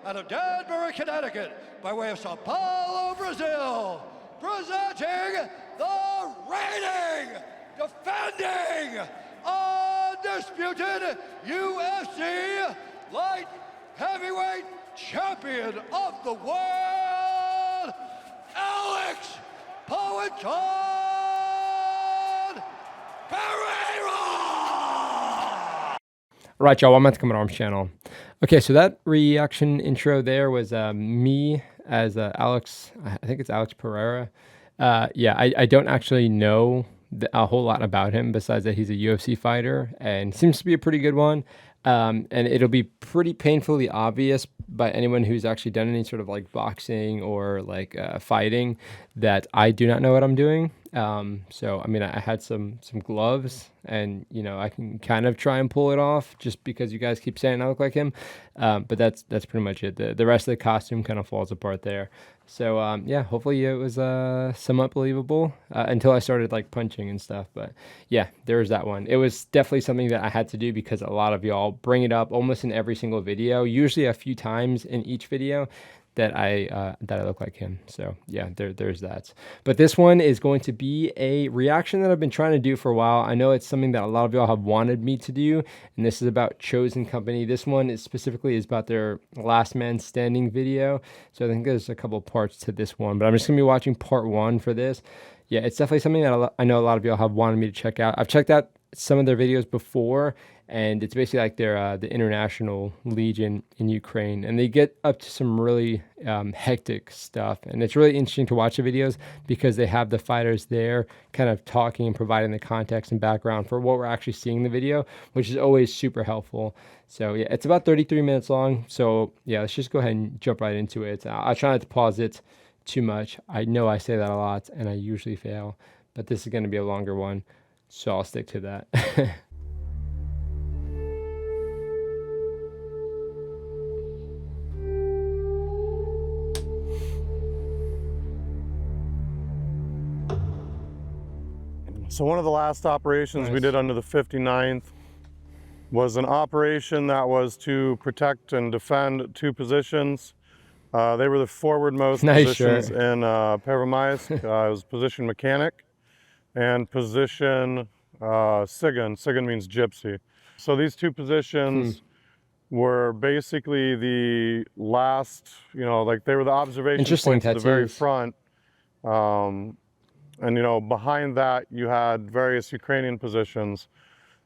out of Danbury, Connecticut, by way of Sao Paulo, Brazil, presenting the reigning, defending, undisputed UFC light heavyweight champion of the world, Alex Poeton Pereira! Right, y'all, welcome back to Comrades Arms channel. Okay, so that reaction intro there was me as Alex, I think it's Alex Pereira. Yeah, I don't actually know a whole lot about him besides that he's a UFC fighter and seems to be a pretty good one. And it'll be pretty painfully obvious by anyone who's actually done any sort of like boxing or like fighting that I do not know what I'm doing. So, I mean, I had some gloves and, you know, I can kind of try and pull it off just because you guys keep saying I look like him. But that's pretty much it. The rest of the costume kind of falls apart there. So, yeah, hopefully it was somewhat believable until I started like punching and stuff. But yeah, there was that one. It was definitely something that I had to do because a lot of y'all bring it up almost in every single video, usually a few times in each video that I look like him. So yeah, there's that. But this one is going to be a reaction that I've been trying to do for a while. I know it's something that a lot of y'all have wanted me to do, and this is about Chosen Company. This one is specifically about their Last Man Standing video. So I think there's a couple parts to this one, but I'm just gonna be watching part one for this. Yeah, it's definitely something that I know a lot of y'all have wanted me to check out. I've checked out some of their videos before, and it's basically like their the International Legion in Ukraine, and they get up to some really hectic stuff, and it's really interesting to watch the videos because they have the fighters there kind of talking and providing the context and background for what we're actually seeing in the video, which is always super helpful. So yeah, it's about 33 minutes long, so yeah, let's just go ahead and jump right into it. I'll try not to pause it too much. I know I say that a lot and I usually fail, but this is going to be a longer one, so I'll stick to that. So one of the last operations we did under the 59th was an operation that was to protect and defend two positions. They were the forwardmost positions in Pervomaisk. It was position mechanic and position Sigan. Sigan means gypsy. So these two positions were basically the last, you know, like they were the observation points at the very front. And, you know, behind that, you had various Ukrainian positions.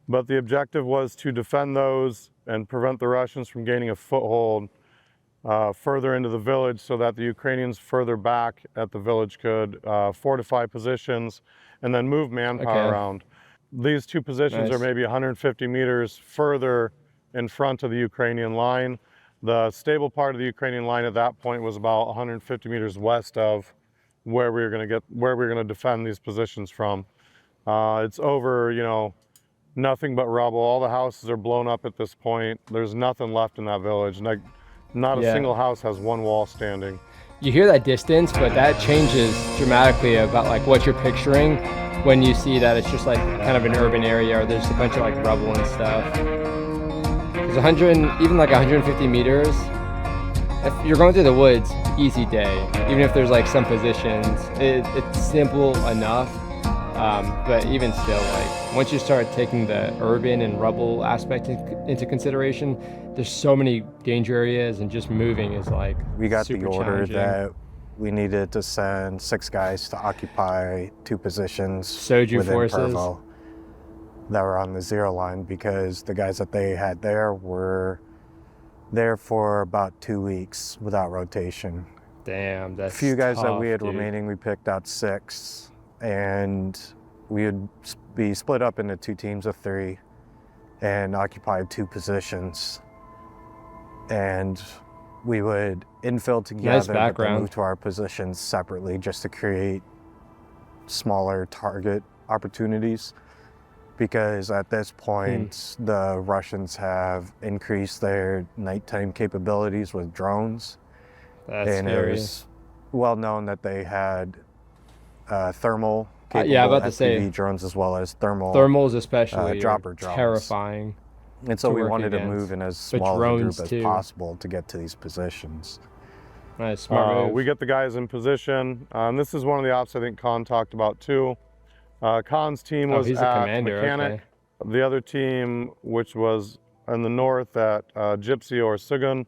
But the objective was to defend those and prevent the Russians from gaining a foothold further into the village so that the Ukrainians further back at the village could fortify positions and then move manpower around. These two positions are maybe 150 meters further in front of the Ukrainian line. The stable part of the Ukrainian line at that point was about 150 meters west of where we were going to defend these positions from. It's over, you know, nothing but rubble. All the houses are blown up at this point. There's nothing left in that village. Like, not a single house has one wall standing. You hear that distance, but that changes dramatically about like what you're picturing when you see that it's just like kind of an urban area or there's a bunch of like rubble and stuff. There's 100, even like 150 meters. If you're going through the woods, easy day. Even if there's like some positions, it's simple enough. But even still, like once you start taking the urban and rubble aspect into consideration, there's so many danger areas, and just moving is like we got the order that we needed to send 6 guys to occupy 2 positions Soju within forces Pervo that were on the 0 line, because the guys that they had there were there for about 2 weeks without rotation. Damn, that's a few guys tough, that we had dude. remaining, we picked out 6, and we would be split up into 2 teams of 3 and occupied 2 positions. And we would infill together but then move to our positions separately just to create smaller target opportunities. Because at this point, the Russians have increased their nighttime capabilities with drones. That's and scary. It was well known that they had thermal capable yeah, about to FPV say, drones as well as thermal thermals especially dropper drones. Terrifying. And so to we work wanted to against. move in as But small of a group drones as too. possible to get to these positions. Nice, smart move. We get the guys in position. And this is one of the ops I think Khan talked about too. Khan's team Oh, was he's a at commander, Mechanic. okay. The other team, which was in the north at Gypsy or Sugun,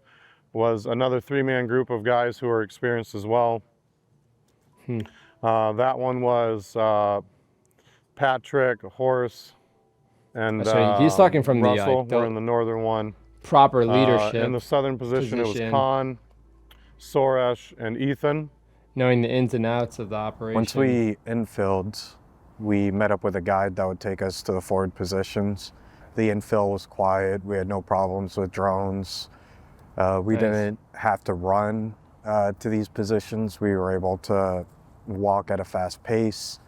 was another 3-man group of guys who were experienced as well. That one was Patrick, Horace, and So he's talking from the Russell. like We're the in the northern one. proper leadership In the southern position, it was position, Khan, Soresh, and Ethan. knowing the ins and outs of the operation. Once we infilled, we met up with a guide that would take us to the forward positions. The infill was quiet. We had no problems with drones. We Nice. didn't have to run to these positions. We were able to walk at a fast pace.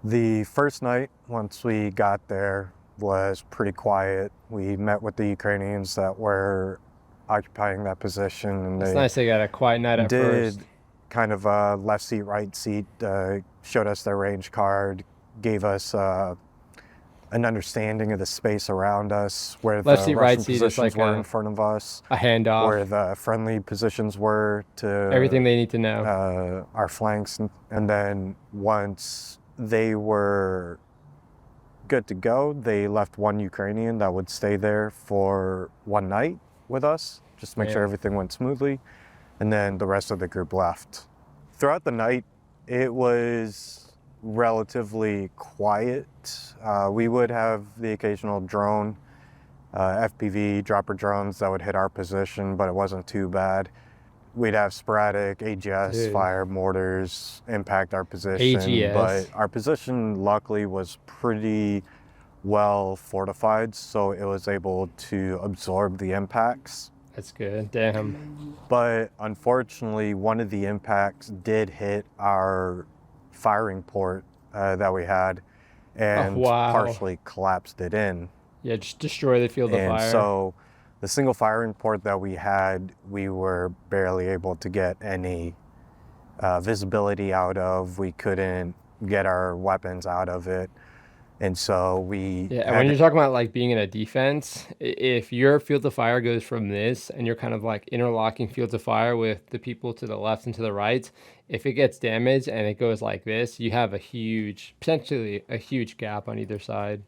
The first night, once we got there, was pretty quiet. We met with the Ukrainians that were occupying that position, and It's they nice they got a quiet night at did first. kind of a left seat, right seat, showed us their range card, gave us an understanding of the space around us, where Left the seat, right Russian seat is positions like were a- in front of us, A handoff, where the friendly positions were to everything they need to know. our flanks. And then once they were good to go, they left one Ukrainian that would stay there for one night with us, just to make sure Yeah. everything went smoothly. And then the rest of the group left. Throughout the night, it was relatively quiet. We would have the occasional drone, FPV dropper drones that would hit our position, but it wasn't too bad. We'd have sporadic AGS Dude. fire mortars impact our position, AGS. but our position luckily was pretty well fortified, so it was able to absorb the impacts. That's good. Damn. But unfortunately, one of the impacts did hit our firing port that we had and wow. partially collapsed it in. Yeah, just destroy the field of And fire. so the single firing port that we had, we were barely able to get any visibility out of. We couldn't get our weapons out of it. And so we Yeah, and when you're talking about like being in a defense, if your field of fire goes from this and you're kind of like interlocking fields of fire with the people to the left and to the right, if it gets damaged and it goes like this, you have a huge, potentially a huge gap on either side.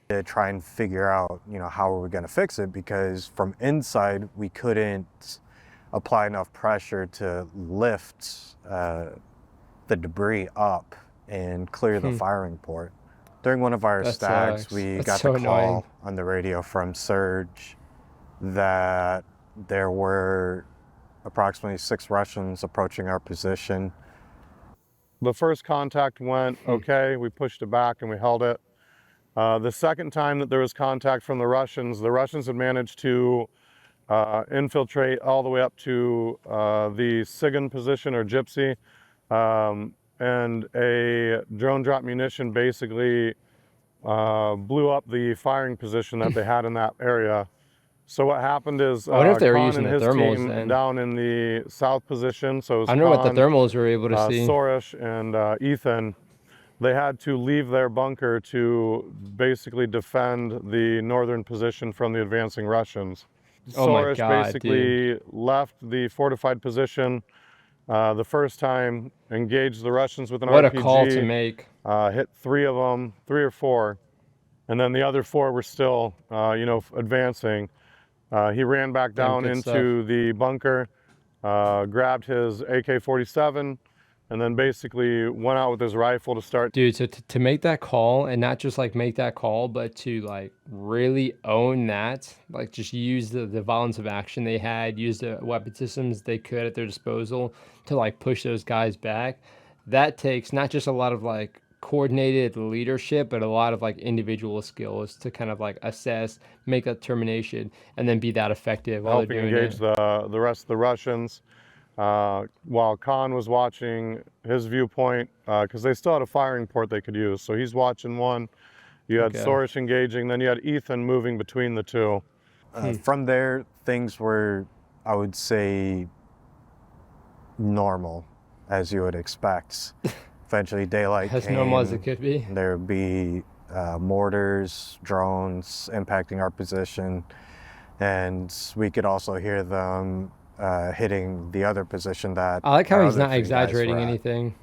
to try and figure out, how are we going to fix it, because from inside we couldn't apply enough pressure to lift the debris up and clear the firing port. During one of our That stags, sucks. we That's got so the call annoying. on the radio from Surge that there were approximately 6 Russians approaching our position. The first contact went okay. We pushed it back and we held it. The second time that there was contact from the Russians had managed to infiltrate all the way up to the Sigan position or Gypsy. And a drone drop munition basically blew up the firing position that they had in that area. So what happened is I wonder if they were Khan using and the his thermals team then. down in the south position. So it was I don't know what the Khan, thermals were able to see. Soresh and Ethan. They had to leave their bunker to basically defend the northern position from the advancing Russians. Oh my Soresh God, basically left the fortified position the first time, engaged the Russians with an What RPG. a call to make. Hit 3 of them, 3 or 4, and then the other 4 were still, advancing. He ran back down good into the bunker, grabbed his AK-47, and then basically went out with his rifle to start. Dude, so to make that call, and not just like make that call, but to like really own that, like just use the violence of action they had, use the weapon systems they could at their disposal to like push those guys back. That takes not just a lot of like coordinated leadership, but a lot of like individual skills to kind of like assess, make a determination, and then be that effective while Helping they're doing engage it. the rest of the Russians. While Khan was watching his viewpoint, because they still had a firing port they could use. So he's watching one. You had Okay. Soresh engaging, then you had Ethan moving between the two. From there, things were, I would say, normal, as you would expect. Eventually, daylight As came. normal as it could be. There would be mortars, drones impacting our position, and we could also hear them hitting the other position that I like how our he's other not 3 guys exaggerating were at. anything.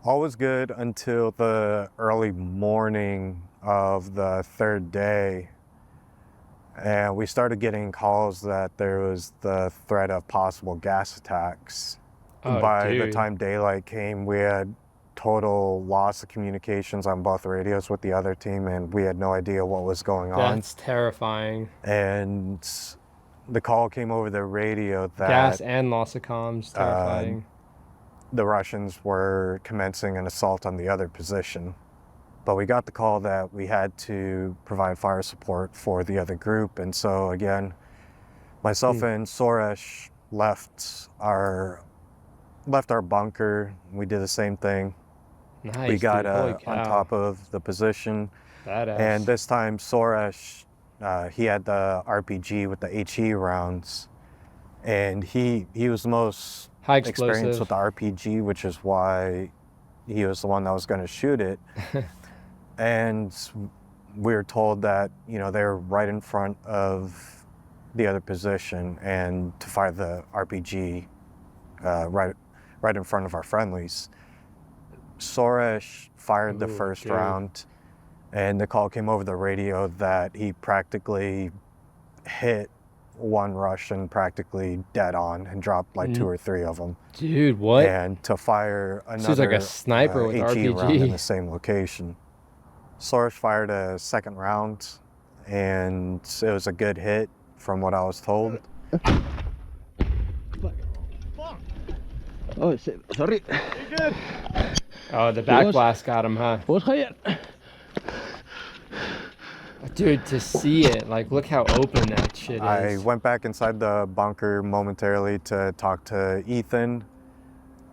All was good until the early morning of the 3rd day, and we started getting calls that there was the threat of possible gas attacks. Oh, By the dude. time daylight came, we had total loss of communications on both radios with the other team, and we had no idea what was going on. That's terrifying. And the call came over the radio that Gas and loss of comms, terrifying. the Russians were commencing an assault on the other position. But we got the call that we had to provide fire support for the other group. And so again, myself and Soresh left our bunker. We did the same thing. Nice, We got dude. Holy on cow. top of the position. Badass. And this time Soresh, he had the RPG with the HE rounds. And he was the most High experienced explosive. with the RPG, which is why he was the one that was going to shoot it. And we were told that, you know, they were right in front of the other position and to fire the RPG right in front of our friendlies. Soresh fired the first round, and the call came over the radio that he practically hit one Russian practically dead on and dropped like 2 or 3 of them. Dude, what? And to fire another Seems like a sniper with HE round RPG. in the same location. Soresh fired a second round, and it was a good hit from what I was told. Oh, sorry. Oh, the backblast got him, huh? What's here? Dude, to see it, like, look how open that shit is. I went back inside the bunker momentarily to talk to Ethan,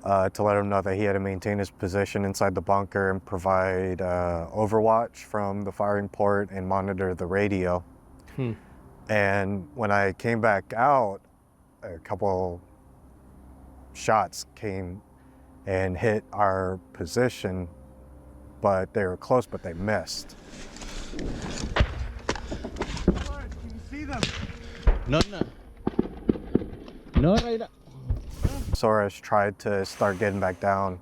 to let him know that he had to maintain his position inside the bunker and provide overwatch from the firing port and monitor the radio. And when I came back out, a couple shots came and hit our position, but they were close, but they missed. Can you see them? No. No, right now. Soresh tried to start getting back down,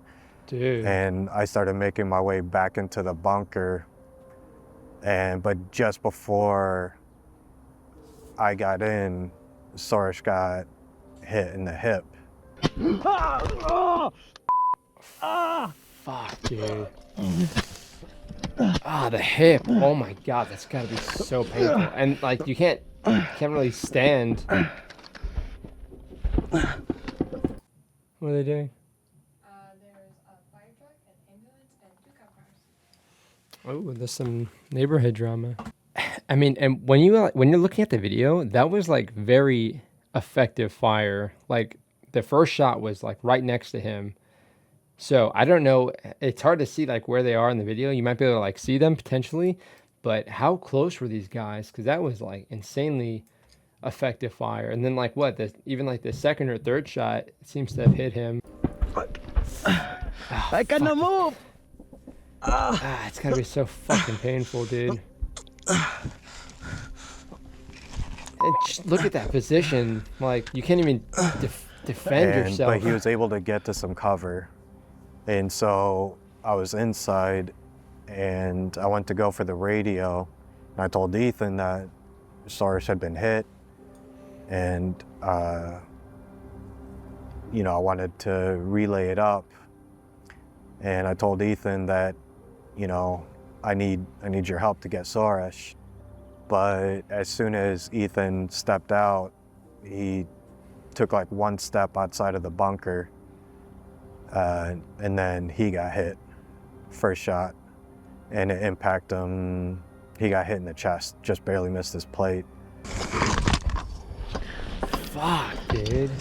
Dude. and I started making my way back into the bunker. But just before I got in, Soresh got hit in the hip. Fuck, dude. Ah, the hip. Oh my god, that's gotta be so painful. And like, you can't really stand. What are they doing? There's a fire truck, an ambulance, and 2 cop cars. Oh, there's some neighborhood drama. I mean, and when you're looking at the video, that was like very effective fire. Like the first shot was like right next to him. So I don't know. It's hard to see like where they are in the video. You might be able to like see them potentially, but how close were these guys? Because that was like insanely effective fire. And then like what? Even like the second or third shot seems to have hit him. I cannot move. It's gotta be so fucking painful, dude. And just look at that position. Like you can't even defend yourself. But he was able to get to some cover. And so I was inside, and I went to go for the radio, and I told Ethan that Soresh had been hit, and you know, I wanted to relay it up, and I told Ethan that, you know, I need your help to get Soresh. But as soon as Ethan stepped out, he took like one step outside of the bunker. And then he got hit, first shot, and it impacted him. He got hit in the chest, just barely missed his plate. Fuck, dude.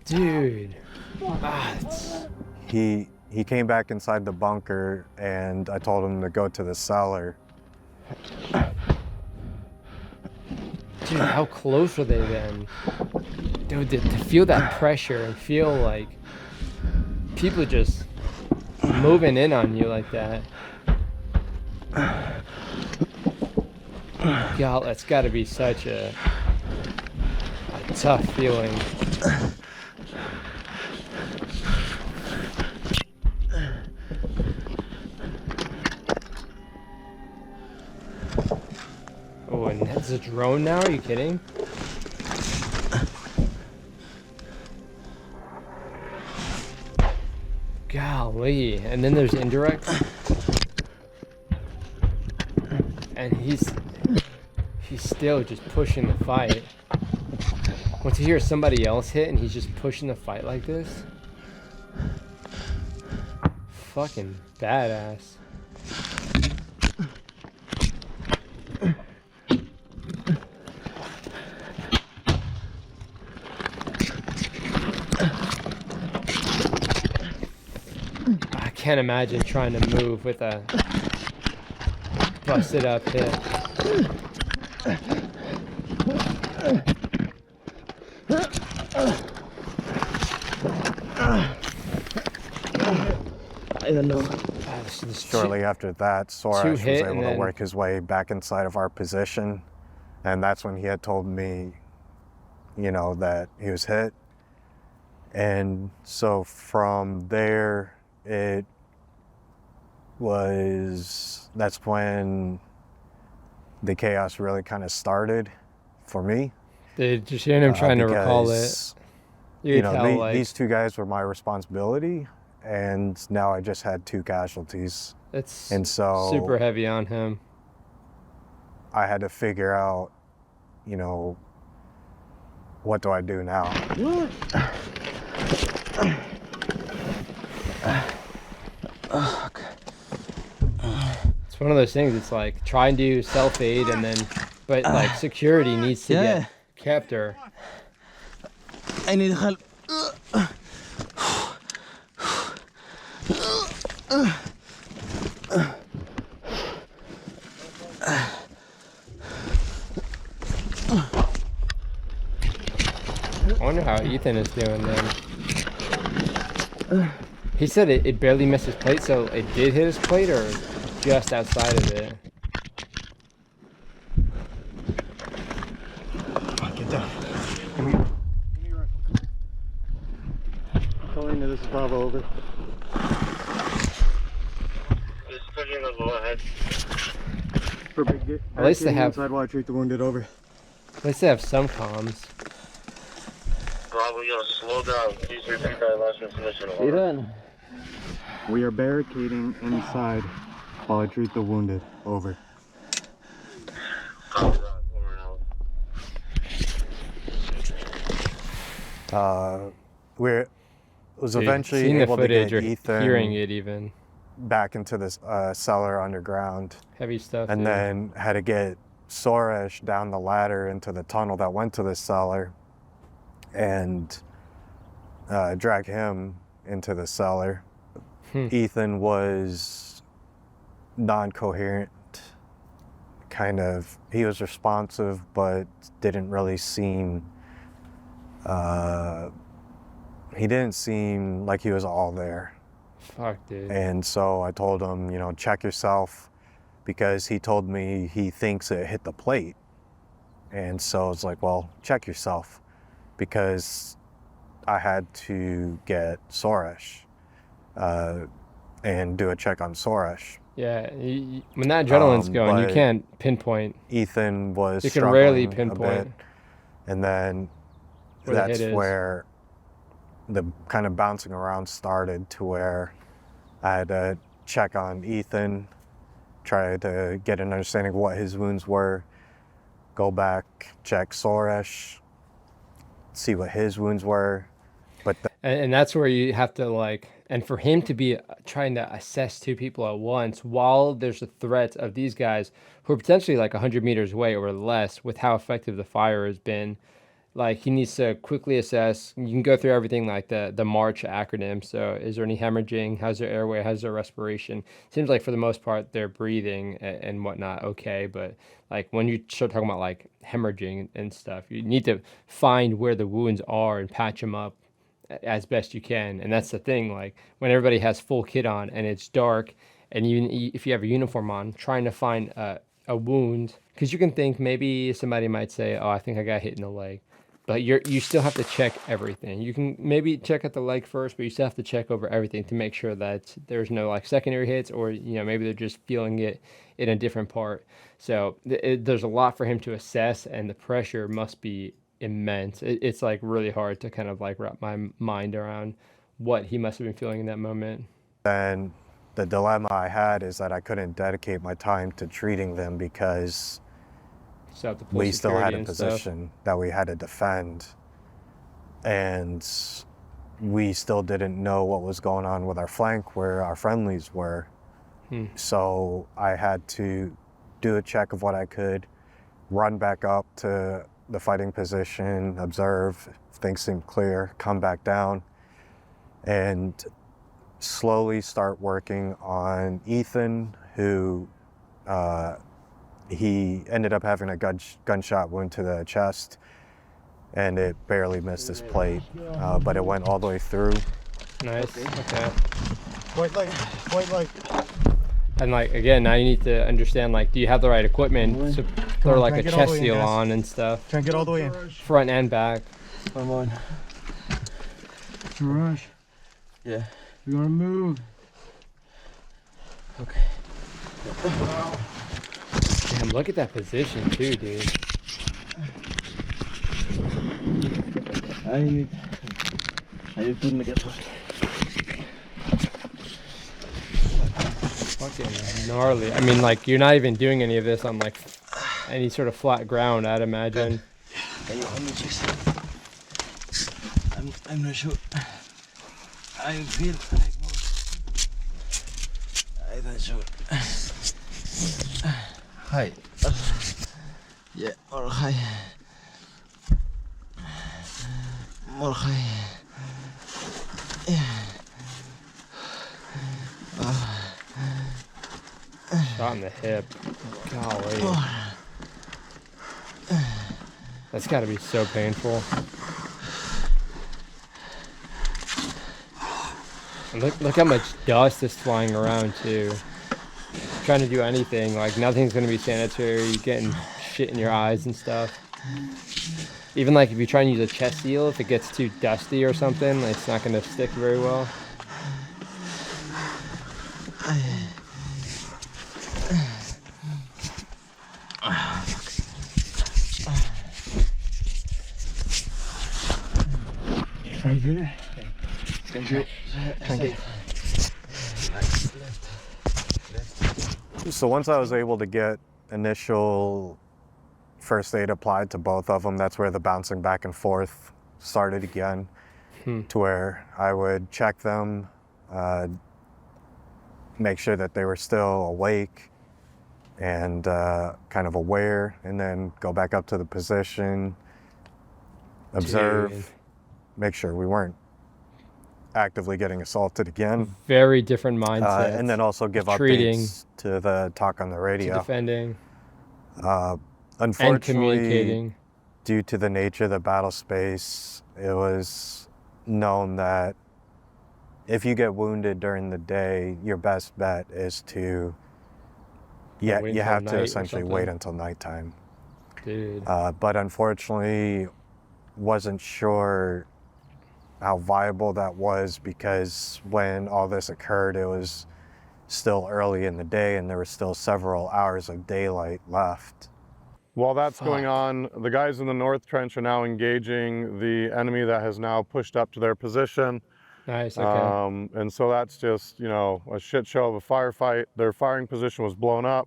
Dude. He came back inside the bunker, and I told him to go to the cellar. Dude, how close were they then? Dude, to feel that pressure and feel like people just moving in on you like that. God, that's got to be such a tough feeling. Oh, and it's a drone now? Are you kidding? Golly. And then there's indirect. And he's still just pushing the fight. Once you hear somebody else hit and he's just pushing the fight like this. Fucking badass. I can't imagine trying to move with a busted up hip. I don't know. Shortly after that, Soresh was able to work his way back inside of our position. And that's when he had told me, you know, that he was hit. And so from there, that's when the chaos really kind of started for me. Dude, just hearing him trying to recall it. You know, these two guys were my responsibility, and now I just had 2 casualties. And so super heavy on him. I had to figure out, you know, what do I do now? It's one of those things. It's like try and do self-aid, and then, but like security needs to get captor. I need help. I wonder how Ethan is doing then. He said it barely missed his plate, so it did hit his plate or just outside of it? Get down. Come here. Give me your rifle. Calling to this is Bravo, over. Just pushing the go ahead. For big get. At least they have. Inside while I treat the wounded, over. At least they have some comms. Bravo, yo, slow down. Please repeat that last information. Ethan. We are barricading inside while I treat the wounded, over. Copy that. Over and out. We was eventually seeing the able to footage get or Ethan hearing it even. back into this cellar underground, Heavy stuff. and dude. then had to get Soresh down the ladder into the tunnel that went to this cellar, and drag him into the cellar. Ethan was non-coherent, kind of. He was responsive, but didn't really seem. He didn't seem like he was all there. Fuck, dude. And so I told him, you know, check yourself, because he told me he thinks it hit the plate. And so it's like, well, check yourself, because I had to get Soresh and do a check on Soresh. Yeah, when that adrenaline's going, you can't pinpoint. Ethan was You can rarely struggling a pinpoint. bit, and then Where the that's hit is. where the kind of bouncing around started, to where I had to check on Ethan, try to get an understanding of what his wounds were, go back, check Soresh, see what his wounds were. But And that's where you have to like, and for him to be trying to assess 2 people at once while there's a threat of these guys who are potentially like 100 meters away or less, with how effective the fire has been, like he needs to quickly assess. You can go through everything like the MARCH acronym. So is there any hemorrhaging? How's their airway? How's their respiration? Seems like for the most part they're breathing and whatnot okay, but like when you start talking about like hemorrhaging and stuff, you need to find where the wounds are and patch them up as best you can. And that's the thing, like when everybody has full kit on and it's dark, and if you have a uniform on, trying to find a wound, because you can think maybe somebody might say, "Oh, I think I got hit in the leg," but you still have to check everything. You can maybe check at the leg first, but you still have to check over everything to make sure that there's no like secondary hits, or maybe they're just feeling it in a different part. So there's a lot for him to assess, and the pressure must be immense. It's like really hard to kind of like wrap my mind around what he must have been feeling in that moment. And the dilemma I had is that I couldn't dedicate my time to treating them because So the full we still had security a and stuff. position that we had to defend. And we still didn't know what was going on with our flank where our friendlies were. So I had to do a check of what I could, run back up to the fighting position, observe if things seemed clear, come back down, and slowly start working on Ethan, who he ended up having a gunshot wound to the chest, and it barely missed his plate, but it went all the way through. Nice. Okay. White light. And like again, now you need to understand, like, do you have the right equipment to throw like a chest seal on and stuff? Try and get all the way in. Front and back. Come on. Rush. Yeah. We're gonna move. Okay. Damn, look at that position too, dude. I need to get one. Fucking gnarly. I mean, like, you're not even doing any of this on like any sort of flat ground, I'd imagine. Can you help me just? I'm not sure. I feel like I'm not sure. Hi. Yeah, or hi. More hi. Yeah. Shot in the hip. Golly. That's gotta be so painful. And look how much dust is flying around too. Trying to do anything, like nothing's gonna be sanitary. You're getting shit in your eyes and stuff. Even like if you try and use a chest seal, if it gets too dusty or something, it's not gonna stick very well. Are you good? Thank you. Thank you. So once I was able to get initial first aid applied to both of them, that's where the bouncing back and forth started again, to where I would check them, make sure that they were still awake and kind of aware, and then go back up to the position, observe, Dude. make sure we weren't actively getting assaulted again. Very different mindset. And then also give treating, updates to the talk on the radio. defending, and Unfortunately, communicating. due to the nature of the battle space, it was known that if you get wounded during the day, your best bet is to, you until have to night or essentially something. wait until nighttime. Dude. But unfortunately, wasn't sure how viable that was, because when all this occurred, it was still early in the day and there were still several hours of daylight left. While that's going on, the guys in the north trench are now engaging the enemy that has now pushed up to their position. Nice, okay. And so that's just, a shit show of a firefight. Their firing position was blown up.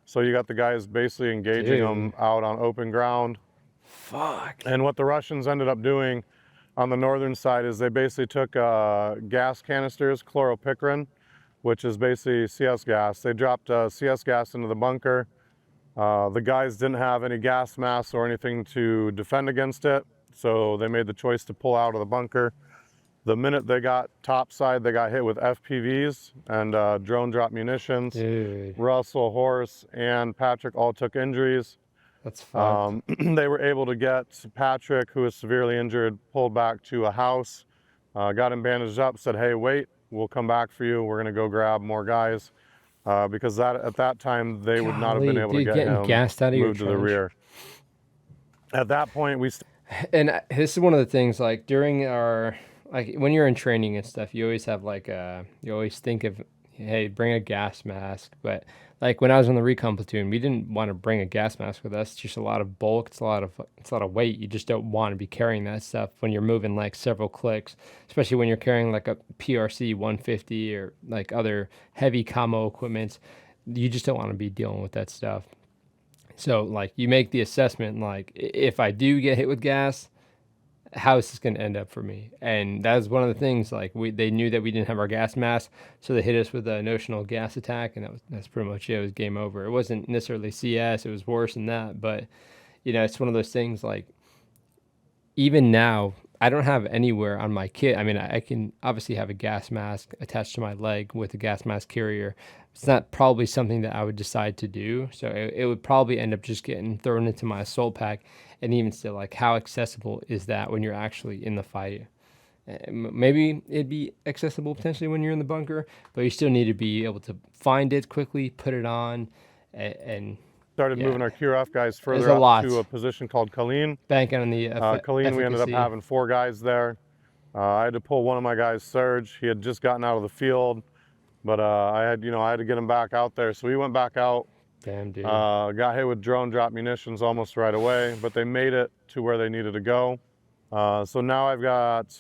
So you got the guys basically engaging them out on open ground. Fuck. And what the Russians ended up doing on the northern side is they basically took gas canisters, chloropicrin, which is basically CS gas. They dropped CS gas into the bunker. The guys didn't have any gas masks or anything to defend against it, so they made the choice to pull out of the bunker. The minute they got topside, they got hit with FPVs and drone drop munitions. Dude, Russell, Horace, and Patrick all took injuries. that's fucked. They were able to get Patrick, who was severely injured, pulled back to a house got him bandaged up, said, hey, wait, we'll come back for you. We're going to go grab more guys. Because at that time, they would not have been Golly, able dude, to get getting him gassed out of your moved to the trench. rear. At that point, And this is one of the things, like during our, like when you're in training and stuff, you always have like you always think of, hey, bring a gas mask. But like when I was on the recon platoon, we didn't want to bring a gas mask with us. It's just a lot of bulk. It's a lot of weight. You just don't want to be carrying that stuff when you're moving like several clicks, especially when you're carrying like a PRC 150 or like other heavy camo equipment. You just don't want to be dealing with that stuff. So like you make the assessment, like if I do get hit with gas, how is this going to end up for me? And that was one of the things, like they knew that we didn't have our gas mask, so they hit us with a notional gas attack, and that's pretty much it. It was game over. It wasn't necessarily CS, it was worse than that, but it's one of those things, like even now I don't have anywhere on my kit. I mean, I can obviously have a gas mask attached to my leg with a gas mask carrier. It's not probably something that I would decide to do. So it would probably end up just getting thrown into my assault pack. And even still, like, how accessible is that when you're actually in the fight? Maybe it'd be accessible potentially when you're in the bunker, but you still need to be able to find it quickly, put it on, and started moving our QRF guys There's further a lot. up to a position called Colleen. Banking on the Colleen, we ended up efficacy. having 4 guys there. I had to pull one of my guys, Serge. He had just gotten out of the field, but I had to get him back out there. So we went back out. Damn, dude. Got hit with drone drop munitions almost right away, but they made it to where they needed to go. So now I've got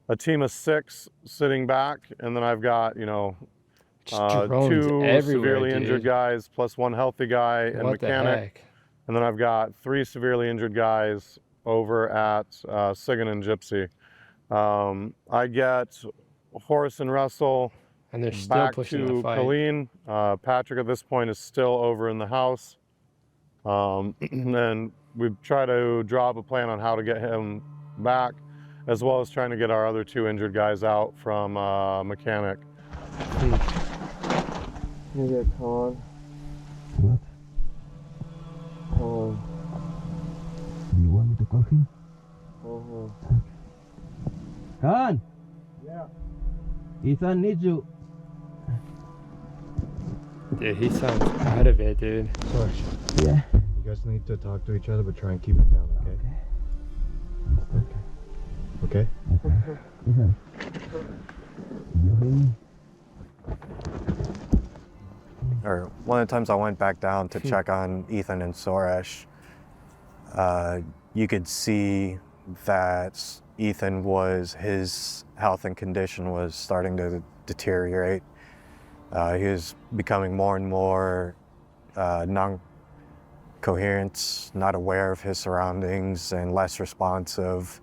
a team of 6 sitting back, and then I've got, Just 2 everywhere, severely injured dude. guys plus 1 healthy guy and What the mechanic. heck? And then I've got 3 severely injured guys over at Sigan and Gypsy. I get Horace and Russell And they're still back pushing the to fight. Colleen. Patrick at this point is still over in the house. And we try to draw up a plan on how to get him back, as well as trying to get our other 2 injured guys out from mechanic. You get Colin. What? Colin. You want me to call him? Khan! Yeah. Ethan needs you. Dude, he sounds out of it, dude. Sorry. Yeah. You guys need to talk to each other, but try and keep it down, okay? Okay? Ethan. You hear me? Or one of the times I went back down to check on Ethan and Soresh, you could see that his health and condition was starting to deteriorate. He was becoming more and more non-coherent, not aware of his surroundings, and less responsive.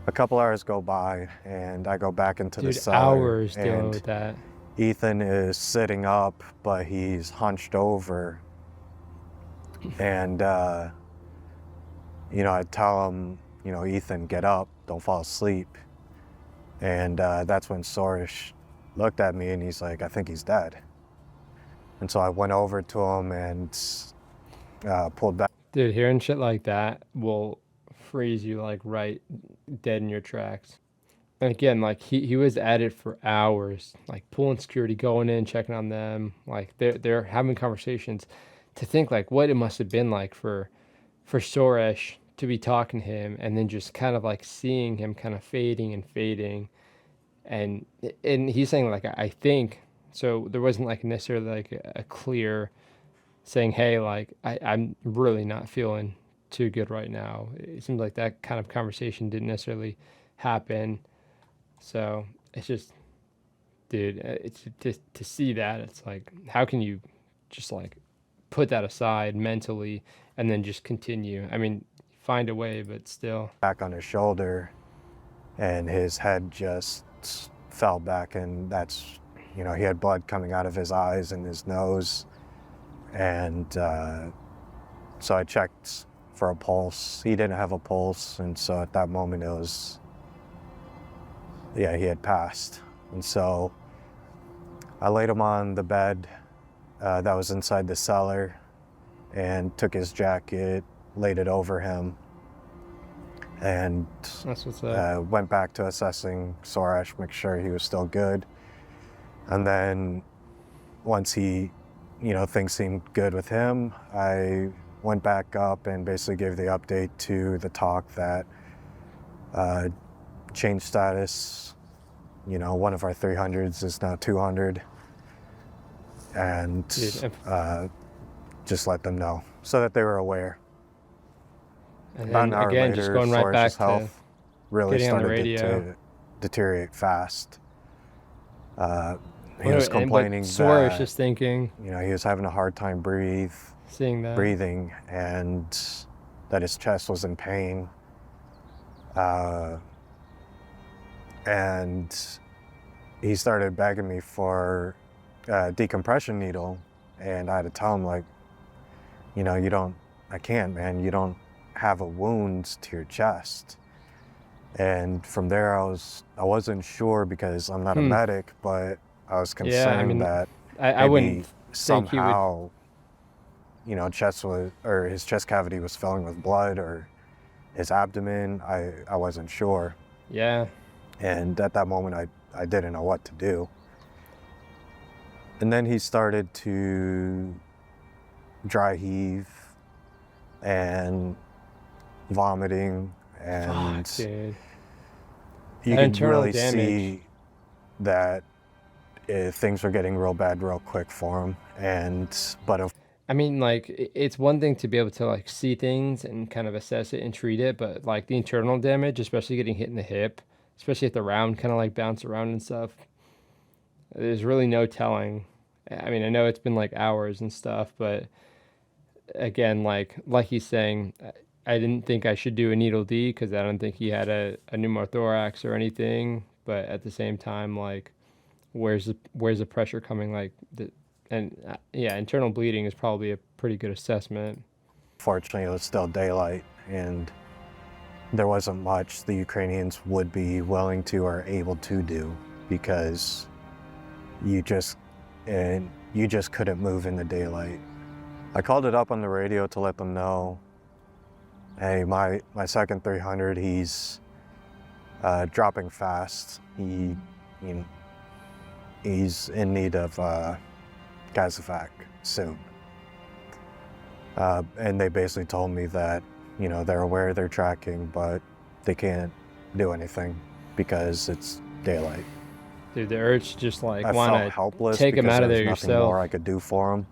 A couple hours go by, and I go back into the cellar. Hours dealing and with that. Ethan is sitting up, but he's hunched over. And, I tell him, Ethan, get up, don't fall asleep. And that's when Soresh looked at me and he's like, I think he's dead. And so I went over to him and pulled back. Dude, hearing shit like that will freeze you like right dead in your tracks. And again, like he was at it for hours, like pulling security, going in, checking on them. Like they're having conversations. To think like what it must have been like for Soresh to be talking to him and then just kind of like seeing him kind of fading and fading. And he's saying like, I think, so there wasn't like necessarily like a clear saying, hey, like I'm really not feeling too good right now. It seems like that kind of conversation didn't necessarily happen. So it's just, dude, it's just to see that, it's like, how can you just like put that aside mentally and then just continue? I mean, find a way, but still. Back on his shoulder, and his head just fell back, and that's, he had blood coming out of his eyes and his nose. And so I checked for a pulse. He didn't have a pulse, and so at that moment it was, he had passed. And so I laid him on the bed that was inside the cellar and took his jacket, laid it over him. and That's what's up. went back to assessing Soresh, make sure he was still good. And then once he, things seemed good with him, I went back up and basically gave the update to the talk that change status, one of our 300s is now 200, and just let them know so that they were aware. And About an then hour again, later, just going right back Soresh's to health really getting on the started radio. to deteriorate fast. He What- was and- but complaining Soresh that is thinking, he was having a hard time seeing that. breathing, and that his chest was in pain. And he started begging me for a decompression needle, and I had to tell him, like, I can't, man. You don't have a wound to your chest. And from there, I wasn't sure because I'm not a medic, but I was concerned that I wouldn't somehow, his chest cavity was filling with blood, or his abdomen. I wasn't sure. Yeah. And at that moment, I didn't know what to do. And then he started to dry heave and vomiting, and Fuck, dude. you That could internal really damage. see that things were getting real bad real quick for him. I mean, like, it's one thing to be able to, like, see things and kind of assess it and treat it, but, like, the internal damage, especially getting hit in the hip, especially if the round kind of, like, bounce around and stuff, there's really no telling. I mean, I know it's been, like, hours and stuff, but, again, like he's saying, I didn't think I should do a needle D because I don't think he had a pneumothorax or anything, but at the same time, like, where's the pressure coming, like, internal bleeding is probably a pretty good assessment. Fortunately, it was still daylight, and there wasn't much the Ukrainians would be willing to or able to do, because you just couldn't move in the daylight. I called it up on the radio to let them know, hey, my second 300, he's dropping fast. He's in need of Gazovac soon. And they basically told me that, they're aware they're tracking, but they can't do anything because it's daylight. Dude, the urge to just, like, I want felt to helpless take him because out of there there was nothing yourself. more I could do for him.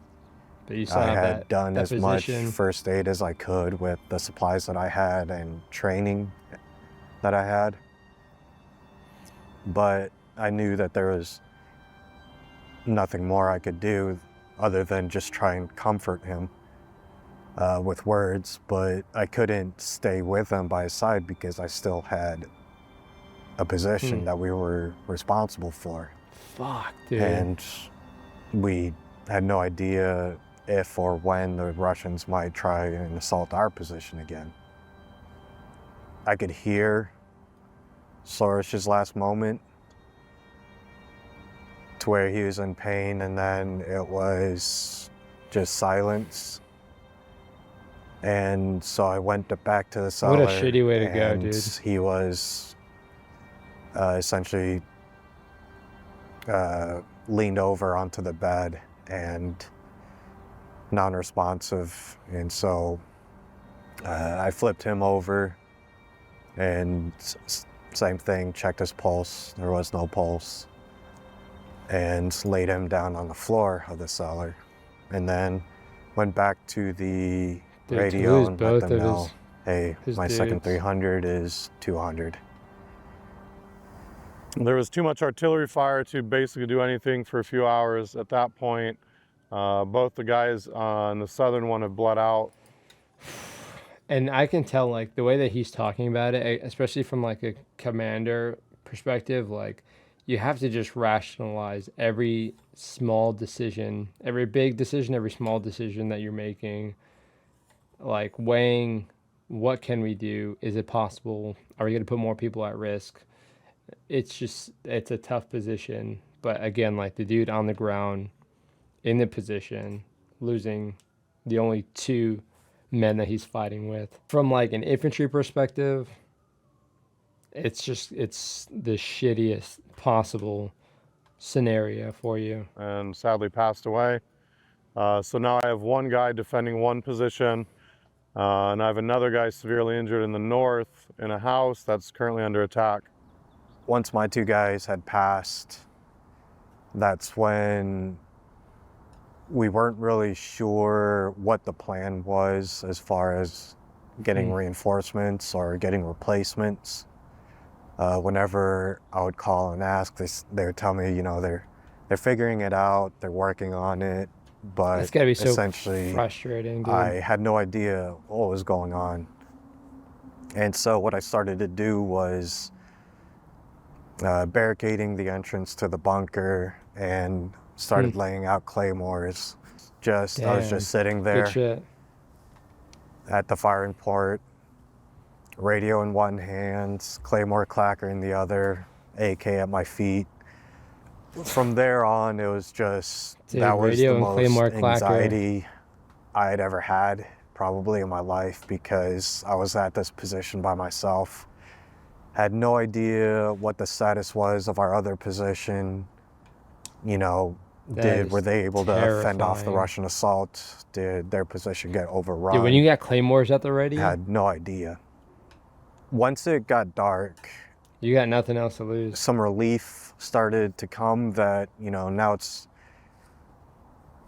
But you still I have had done that as much position. first aid as I could with the supplies that I had and training that I had. But I knew that there was nothing more I could do other than just try and comfort him with words. But I couldn't stay with him by his side because I still had a position that we were responsible for. Fuck, dude. And we had no idea if or when the Russians might try and assault our position again. I could hear Soresh's last moment, to where he was in pain, and then it was just silence. And so I went back to the cellar. What a shitty way to go, dude. He was essentially leaned over onto the bed and non-responsive. And so I flipped him over, and same thing, checked his pulse. There was no pulse. And laid him down on the floor of the cellar. And then went back to the radio and let them know, hey, my second 300 is 200. There was too much artillery fire to basically do anything for a few hours. At that point, both the guys on the southern one have bled out. And I can tell, like, the way that he's talking about it, especially from, like, a commander perspective, like, you have to just rationalize every small decision, every big decision, every small decision that you're making, like, weighing what can we do? Is it possible? Are we going to put more people at risk? It's a tough position. But again, like, the dude on the ground in the position, losing the only two men that he's fighting with. From, like, an infantry perspective, it's the shittiest possible scenario for you. And sadly passed away. So now I have one guy defending one position, and I have another guy severely injured in the north in a house that's currently under attack. Once my two guys had passed, that's when we weren't really sure what the plan was as far as getting reinforcements or getting replacements. Whenever I would call and ask, they would tell me, you know, they're figuring it out, they're working on it, but It's gotta be so essentially frustrating, dude. I had no idea what was going on. And so what I started to do was barricading the entrance to the bunker and started laying out claymores. I was just sitting Good there shit. at the firing port, radio in one hand, claymore clacker in the other, AK at my feet. From there on, it was just, Dude, that was the radio and most claymore clacker. anxiety I had ever had probably in my life, because I was at this position by myself. Had no idea what the status was of our other position. You know, were they able to fend off the terrifying. Russian assault? Did their position get overrun? Dude, when you got claymores at the ready, I had no idea. Once it got dark, you got nothing else to lose. some relief started to come that, you know, now it's,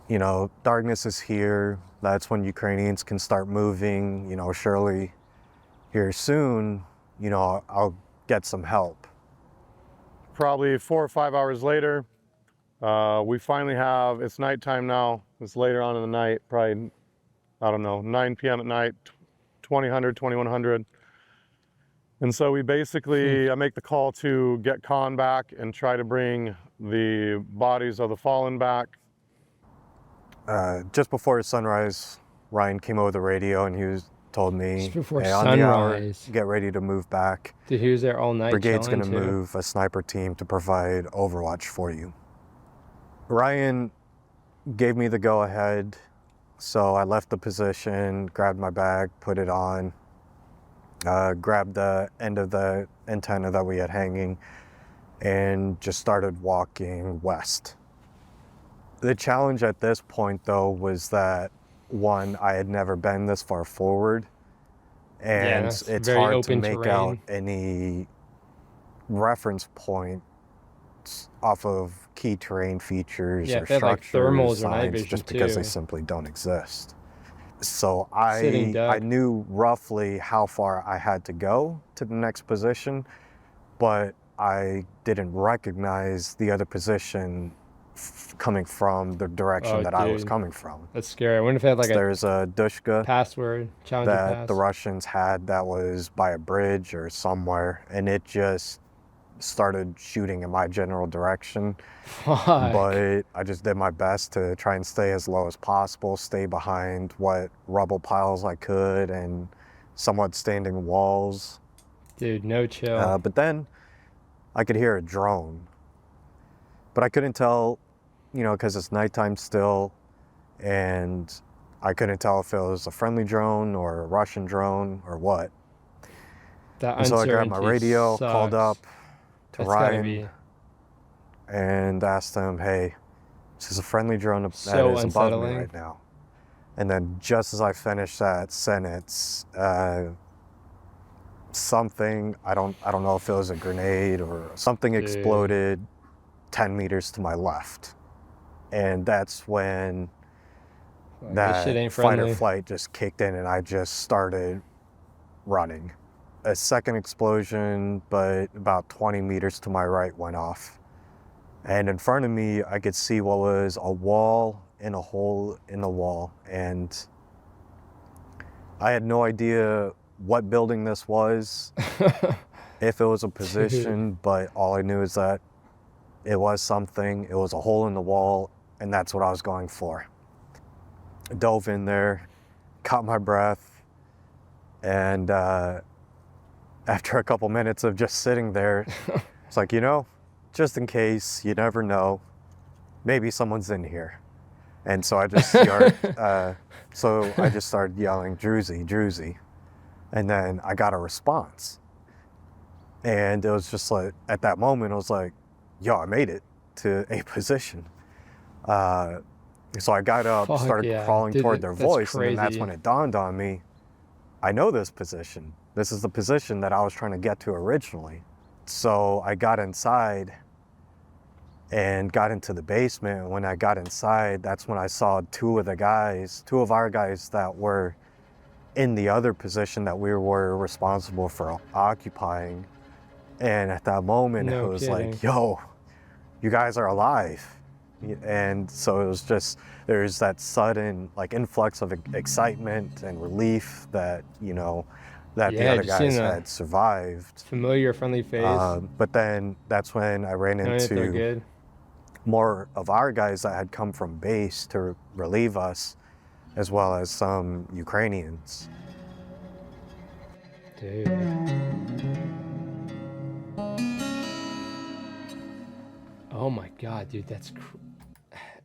you know, darkness is here. That's when Ukrainians can start moving, you know, surely here soon, you know, I'll get some help. Probably 4 or 5 hours later, we finally have, it's nighttime now, it's later on in the night, probably, I don't know, 9 p.m. at night, 2000, 2100. And so we basically, I make the call to get Khan back and try to bring the bodies of the fallen back. Just before sunrise, Ryan came over the radio and told me, Just before hey, on the hour, sunrise. get ready to move back. Dude, he was there all night. Brigade's chilling, gonna too. move a sniper team to provide overwatch for you. Ryan gave me the go ahead, so I left the position, grabbed my bag, put it on, grabbed the end of the antenna that we had hanging, and just started walking west. The challenge at this point, though, was that, one, I had never been this far forward, and it's it's very hard to open make terrain. out any reference points off of key terrain features Yeah, or if they had, like, structures, thermals or night signs, vision, just because they too. simply don't exist. So Sitting duck. I knew roughly how far I had to go to the next position, but I didn't recognize the other position coming from the direction Oh, that I was dude. coming from. That's scary. I wonder if they had like a There's a Dushka password, challenge that pass. the Russians had that was by a bridge or somewhere, and it just started shooting in my general direction. Fuck. But I just did my best to try and stay as low as possible, stay behind what rubble piles I could and somewhat standing walls. Dude, no chill. But then I could hear a drone, but I couldn't tell, you know, because it's nighttime still, and I couldn't tell if it was a friendly drone or a Russian drone or what. That And so I grabbed my uncertainty radio, sucks. called up to That's gotta Ryan, be and asked him, hey, this is a friendly drone that so is above me unsettling. right now. And then just as I finished that sentence, something, I don't know if it was a grenade or something, Dude. exploded 10 meters to my left. And that's when This that shit ain't fight or friendly. flight just kicked in, and I just started running. A second explosion, but about 20 meters to my right, went off. And in front of me, I could see what was a wall in a hole in the wall. And I had no idea what building this was, if it was a position, but all I knew is that it was something. It was a hole in the wall, and that's what I was going for. I dove in there, caught my breath, and after a couple minutes of just sitting there, it's like, you know, just in case, you never know, maybe someone's in here. And so I just started, yelling, Druzy, Druzy. And then I got a response. And it was just like, at that moment, I was like, yo, I made it to a position. So I got up, Fuck started yeah. crawling Dude, toward their that's voice, and then that's crazy. when it dawned on me, I know this position. This is the position that I was trying to get to originally. So I got inside and got into the basement. And when I got inside, that's when I saw two of our guys that were in the other position that we were responsible for occupying. And at that moment, it No was kidding. like, yo, you guys are alive. And so it was just, there's that sudden like influx of excitement and relief that, you know, that the Yeah, other just seeing guys a had survived. familiar, friendly face, But then that's when I ran knowing that they're into good. more of our guys that had come from base to relieve us, as well as some Ukrainians. Dude. Oh my God, dude,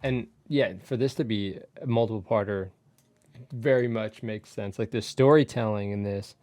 and yeah, for this to be a multiple parter very much makes sense. Like the storytelling in this,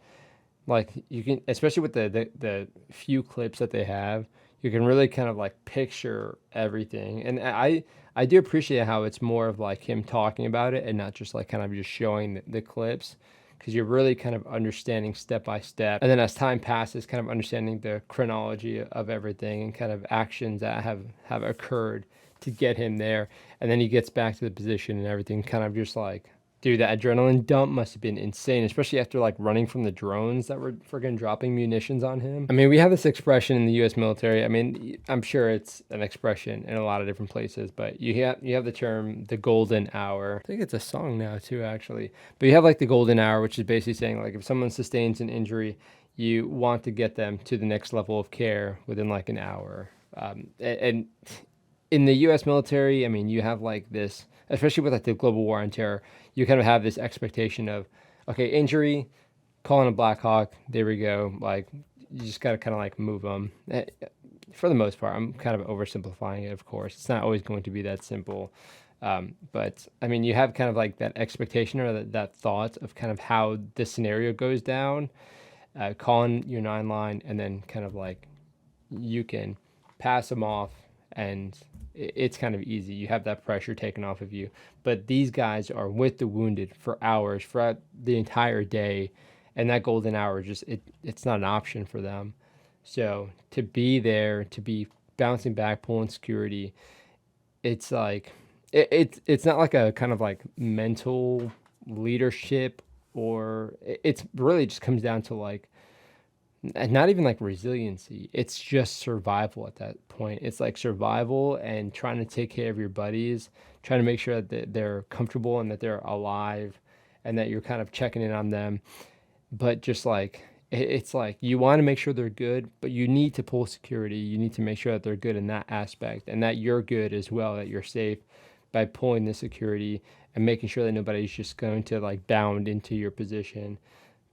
like you can, especially with the few clips that they have, you can really kind of like picture everything. And I do appreciate how it's more of like him talking about it and not just like kind of just showing the clips, because you're really kind of understanding step by step. And then as time passes, kind of understanding the chronology of everything and kind of actions that have occurred to get him there. And then he gets back to the position and everything kind of just like, dude, that adrenaline dump must have been insane, especially after like running from the drones that were friggin' dropping munitions on him. I mean, we have this expression in the U.S. military. I mean, I'm sure it's an expression in a lot of different places, but you have the term the golden hour. I think it's a song now too, actually. But you have like the golden hour, which is basically saying like if someone sustains an injury, you want to get them to the next level of care within like an hour. And in the U.S. military, I mean, you have like this, especially with like the global war on terror, you kind of have this expectation of, okay, injury, calling a Black Hawk, there we go. Like, you just got to kind of like move them. For the most part, I'm kind of oversimplifying it, of course. It's not always going to be that simple. But I mean, you have kind of like that expectation or that thought of kind of how the scenario goes down, calling your 9 line, and then kind of like you can pass them off and it's kind of easy. You have that pressure taken off of you. But these guys are with the wounded for hours, for the entire day, and that golden hour just it's not an option for them. So to be there, to be bouncing back, pulling security, it's like it's not like a kind of like mental leadership, or it's really just comes down to like not even like resiliency. It's just survival at that point. It's like survival and trying to take care of your buddies, trying to make sure that they're comfortable and that they're alive and that you're kind of checking in on them. But just like, it's like you want to make sure they're good, but you need to pull security. You need to make sure that they're good in that aspect and that you're good as well, that you're safe by pulling the security and making sure that nobody's just going to like bound into your position.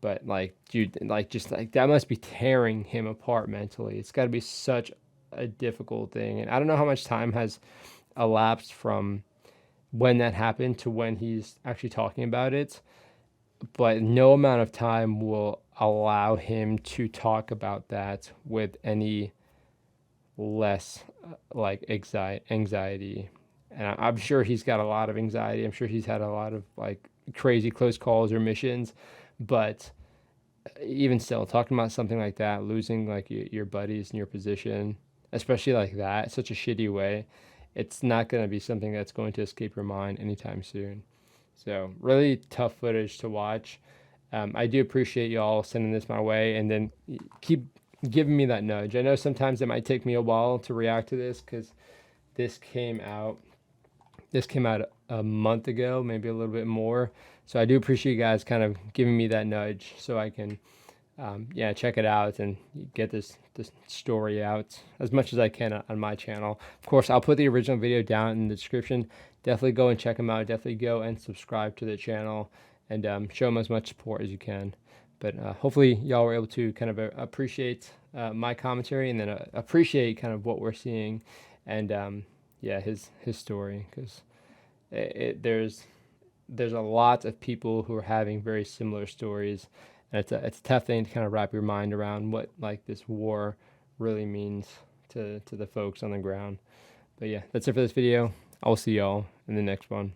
But like, dude, like just like that must be tearing him apart mentally. It's got to be such a difficult thing. And I don't know how much time has elapsed from when that happened to when he's actually talking about it, but no amount of time will allow him to talk about that with any less like anxiety. And I'm sure he's got a lot of anxiety. I'm sure he's had a lot of like crazy close calls or missions, but even still, talking about something like that, losing like your buddies in your position, especially like that, such a shitty way, it's not going to be something that's going to escape your mind anytime soon. So really tough footage to watch. I do appreciate y'all sending this my way, and then keep giving me that nudge. I know sometimes it might take me a while to react to this because this came out a month ago, maybe a little bit more. So I do appreciate you guys kind of giving me that nudge so I can, check it out and get this story out as much as I can on my channel. Of course, I'll put the original video down in the description. Definitely go and check them out. Definitely go and subscribe to the channel and show them as much support as you can. But hopefully y'all were able to kind of appreciate my commentary and then appreciate kind of what we're seeing and his story, because there's a lot of people who are having very similar stories, And it's a tough thing to kind of wrap your mind around what like this war really means to the folks on the ground. But yeah, that's it for this video. I'll see y'all in the next one.